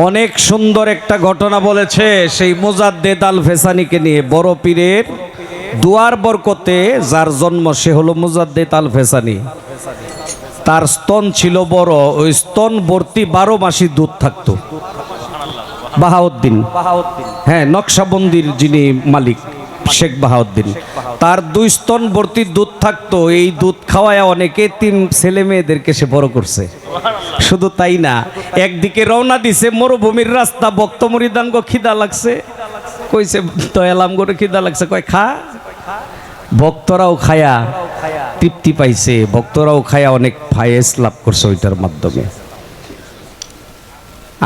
অনেক সুন্দর একটা ঘটনা বলেছে সেই মুজাদ্দেদ আল ফেসানিকে নিয়ে। বড় পীরের দুয়ার বরকতে যার জন্ম সে হলো মুজাদ্দেদ আল ফেসানি। তার স্তন ছিল বড়, ওই স্তন ভর্তি 12 মাসই দুধ থাকতো। বাহাউদ্দিন, হ্যাঁ, নকশাবন্দির যিনি মালিক শেখ বাহাউদ্দিন, তার 2 স্তন ভর্তি দুধ থাকতো। এই দুধ খাওয়ায় অনেকে 3 ছেলে মেয়েদেরকে সে বড় করছে। শুধু তাই না, একদিকে রওনা দিছে মরুভূমির রাস্তা, ভক্ত মুরিদানগো খিদা লাগছে, কইছে দয়ালাম করে খিদা লাগছে, কয় খা। ভক্তরাও খায়া তৃপ্তি পাইছে, ভক্তরাও খায়া অনেক ফায়েজ লাভ করছে ওইটার মাধ্যমে।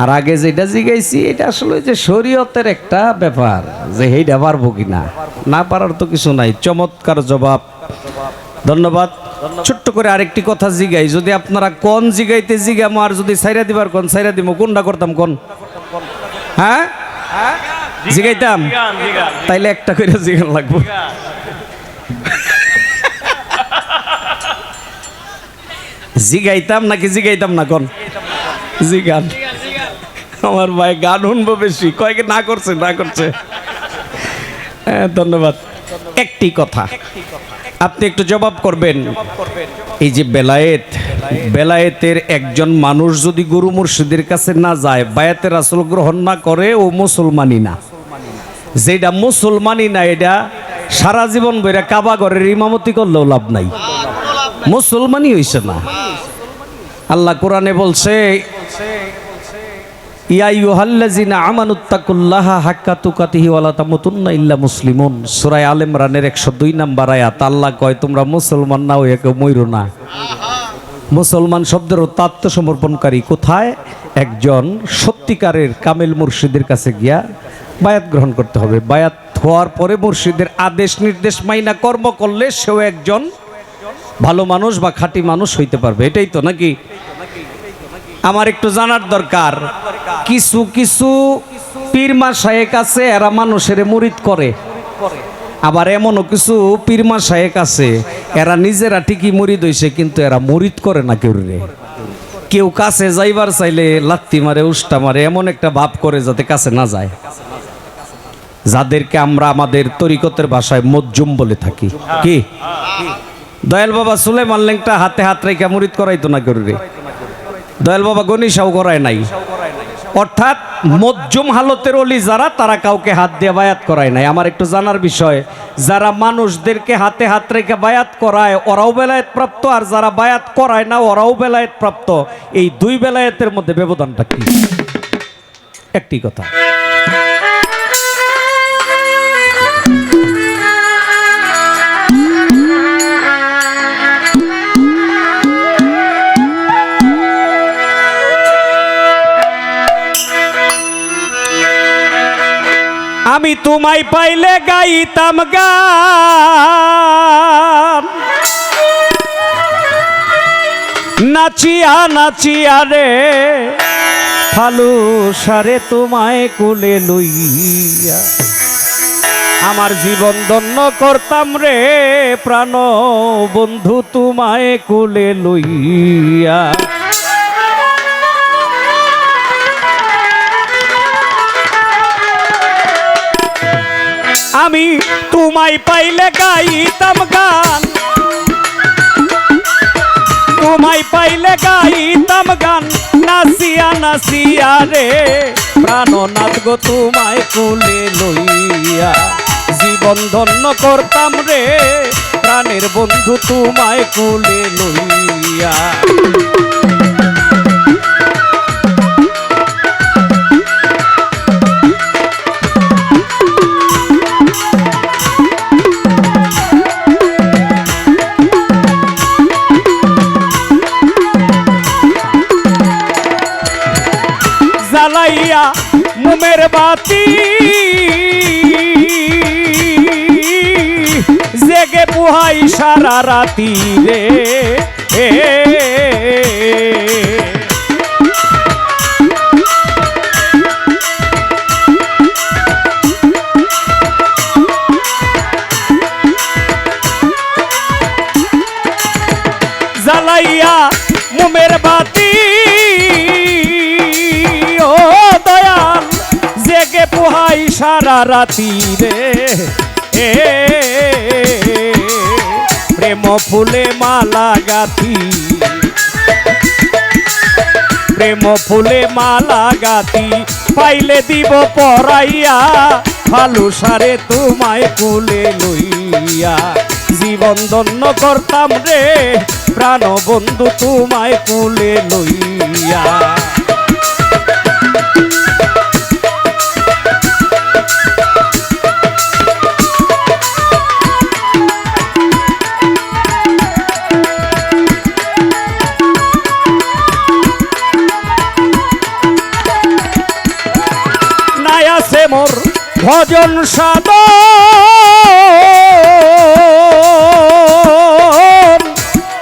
আর আগে যেটা জিগাইছি এটা আসলে যে শরীয়তের একটা ব্যাপার, যে এইটা পারবো কিনা, না পারার তো কিছু নাই। চমৎকার জবাব, ধন্যবাদ। ছোট্ট করে আরেকটি কথা জিগাই, যদি আপনারা কোন জিগাইতে জিগামো, আর যদি সাইরা দিবার কোন সাইরা দিব, কোনটা করতাম কোন? হ্যাঁ জিগাইতাম, তাইলে একটা করে জিগান লাগবো। জিগাইতাম নাকি জিগাইতাম না কোন? জিগান। আমার ভাই গান শুনবো বেশি, কয়েকে না করছে না করছে। হ্যাঁ ধন্যবাদ। একটি কথা আপনি একটু জবাব করবেন। এই যে বেলায়েত, বেলায়েতের একজন মানুষ যদি গুরু মুর্শিদের কাছে না যায়, বায়াতে রাসূল গ্রহণ না করে, ও মুসলমানই না। যেটা মুসলমানই না, এটা সারা জীবন বইরা কাবা ঘরের ইমামতি করলেও লাভ নাই, মুসলমানই হইছে না। আল্লাহ কোরআনে বলছে, ইয়া আইয়ুহাল্লাযিনা আমানুত্তাকুল্লাহা হাক্কা তুকাতিহি ওয়া লা তামুতুন্না ইল্লা মুসলিমুন। সূরা আলে ইমরানের 102 নম্বর আয়াত। আল্লাহ কয় তোমরা মুসলমান না হয়ে কেউ মইরো না। মুসলমান শব্দের অর্থ আত্মসমর্পণকারী। কোথায়? একজন সত্যিকারের কামেল মুর্শিদের কাছে গিয়া বায়াত গ্রহণ করতে হবে। বায়াত হওয়ার পরে মুর্শিদের আদেশ নির্দেশ মাইনা কর্ম করলে সেও একজন ভালো মানুষ বা খাঁটি মানুষ হইতে পারবে। এটাই তো নাকি? আমার একটু জানার দরকার, কিছু কিছু পীর মাশায়েখ আছে এরা মানুষের মুরিদ করে, আবার এমনও কিছু পীর মাশায়েখ আছে এরা নিজেরা ঠিকই মুরিদ হইছে, কিন্তু এরা মুরিদ করে না কেউ রে। কেউ কাছে যাইবার চাইলে লাত্তি মারে, উষ্টা মারে, এমন একটা ভাব করে যাতে কাছে না যায়, যাদেরকে আমরা আমাদের তরিকতের ভাষায় মজ্জুম বলে থাকি। কি দয়াল বাবা সুলাইমান লেংটা হাতে হাত রেখে মুরিদ করাইতো না কেউ রে। দয়াল বাবা গনিশাও করায় নাই। অর্থাৎ মজ্জুম হালতের ওলি যারা, তারা কাউকে হাত দিয়ে বায়াত করায় নাই। আমার একটু জানার বিষয়, যারা মানুষদেরকে হাতে হাত রেখে বায়াত করায় ওরাও বেলায়েত প্রাপ্ত, আর যারা বায়াত করায় না ওরাও বেলায়েত প্রাপ্ত। এই 2 বেলায়েতের মধ্যে ব্যবধানটা কি? একটি কথা, আমি তোমায় পাইলে গাইতাম গান, নাচিয়া নাচিয়া রে ফালু সারে তোমায় কোলে লইয়া, আমার জীবন ধন্য করতাম রে প্রাণ বন্ধু তোমায় কোলে লইয়া। আমি তোমায় পাইলে গাইতাম গান, তোমায় পাইলে গাইতাম গান, নাচিয়া নাচিয়া রে প্রাণনাথ গো তোমায় কোলে লইয়া, জীবন ধন্য করতাম রে প্রাণের বন্ধু তোমায় কোলে লইয়া। জ্বালাইয়া মোমের বাতি জেগে পুহাই সারা রাতি রে, জ্বালাইয়া মোমের বাতি ও রাতি রে এ প্রেম ফুলে মালা গাথি প্রেম ফুলে মালা গাথি পাইলে দিব পরাইয়া ভালুসারে তোমায় কুলে লইয়া জীবন ধন্য করতাম রে প্রাণ বন্ধু তোমায় কুলে লইয়া আছে মোর ভজন সাধন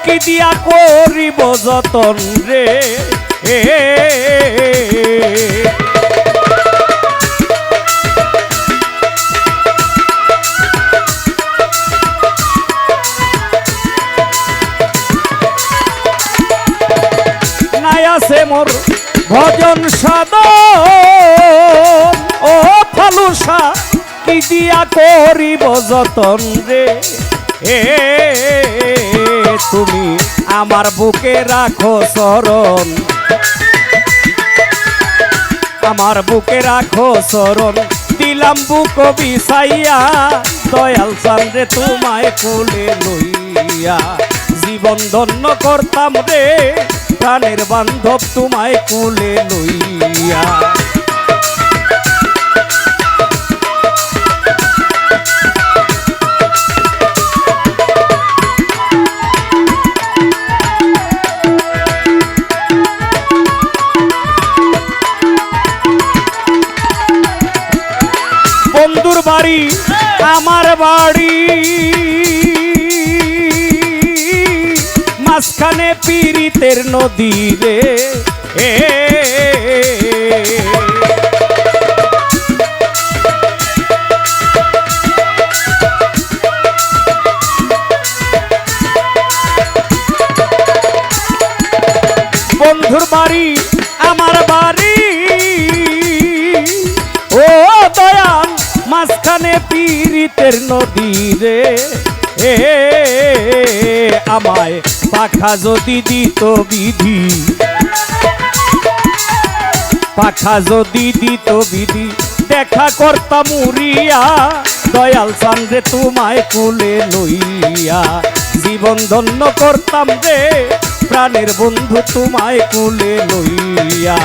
কি দিয়া করিব যতন রে নাই আছে মোর ভজন সাধন ও ফালুসা কি দিয়া করিব যতন রে তুমি আমার বুকে রাখো শরণ আমার বুকে রাখো শরণ দিলাম বুক বিছাইয়া দয়াল চাঁদে তোমায় কুলে লইয়া জীবন ধন্য করতাম রে প্রাণের বান্ধব তোমায় কুলে লইয়া বন্ধুর বাড়ি আমার বাড়ি মাঝখানে পীড়িতের নদী রে বন্ধুর বাড়ি আমার বাড়ি ও দয়াল মাঝখানে পীড়িতের নদী রে আমায় পাখা যদি দিত বিধি পাখা যদি দিত বিধি দেখা করতাম উড়িয়া দয়াল চাঁদে তোমায় কুলে লইয়া জীবন ধন্য করতাম রে প্রাণের বন্ধু তোমায় কুলে লইয়া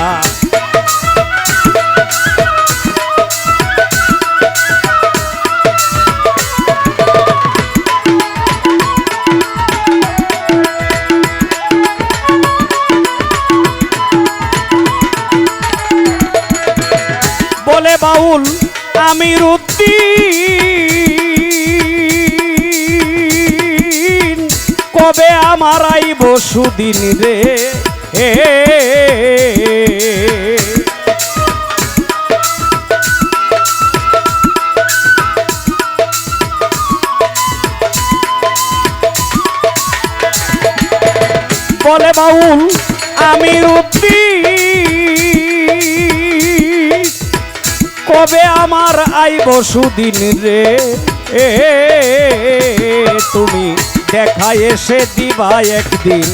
বলে বাউল আমির উদ্দিন কবে আমার আইব সুদিন রে বলে বাউল আমির উদ্দিন কবে আমার আইব সুদিন রে তুমি দেখা এসে দিবা একদিন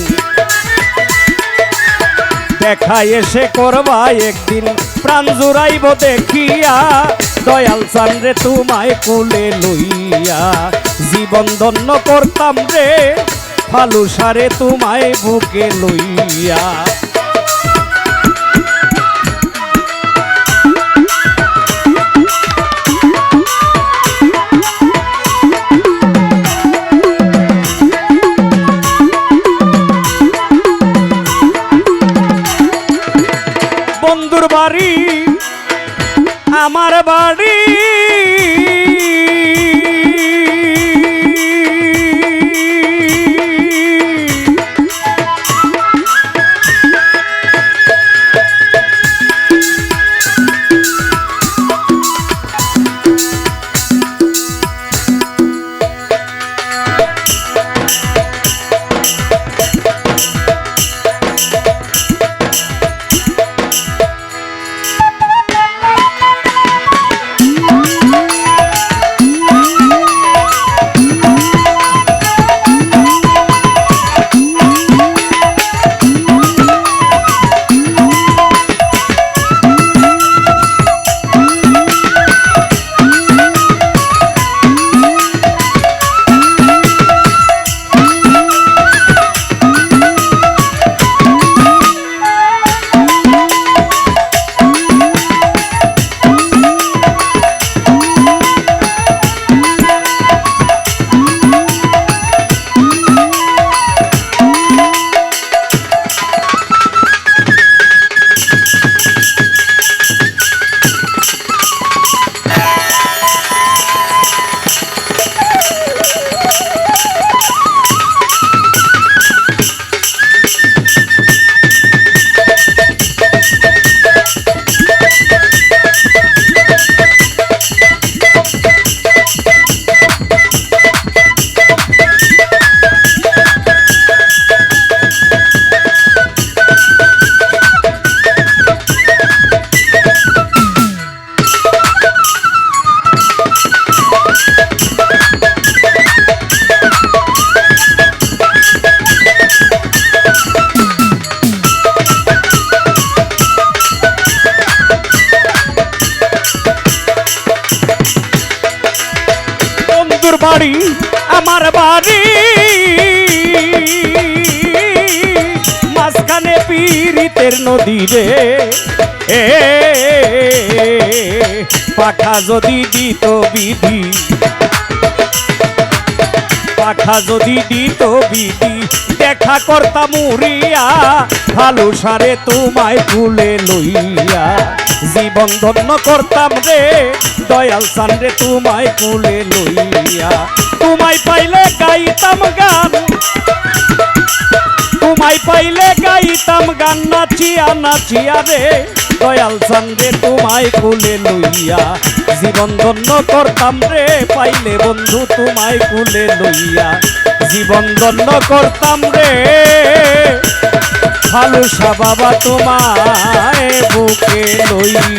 দেখা এসে করবা একদিন প্রাণ জুড়াইব দেখিয়া দয়াল চাঁদে তোমায় কুলে লইয়া জীবন ধন্য করতাম রে ফালুসারে তোমায় বুকে লইয়া বন্ধুর বাড়ি আমার বাড়ি তোর বাড়ি আমার বাড়ি, মাঝখানে পীড়িতের নদী রে। পাখা যদি দিত বিধি, পাখা যদি দিত বিধি, দেখা করতাম উড়িয়া, ভালো সারে তোমায় তুলে লইয়া। জীবন ধন্য করতাম রে দয়াল চান রে তোমায় তুলে লইয়া। তোমায় পাইলে গাইতাম গান, তোমায় পাইলে গাইতাম গান, নাচিয়া নাচিয়া রে দয়াল চান রে তোমায় কুলে লইয়া। জীবন ধন্য করতাম রে পাইলে বন্ধু তোমায় কুলে লইয়া। জীবন ধন্য করতাম রে ভালোসা বাবা তোমায় বুকে লইয়া।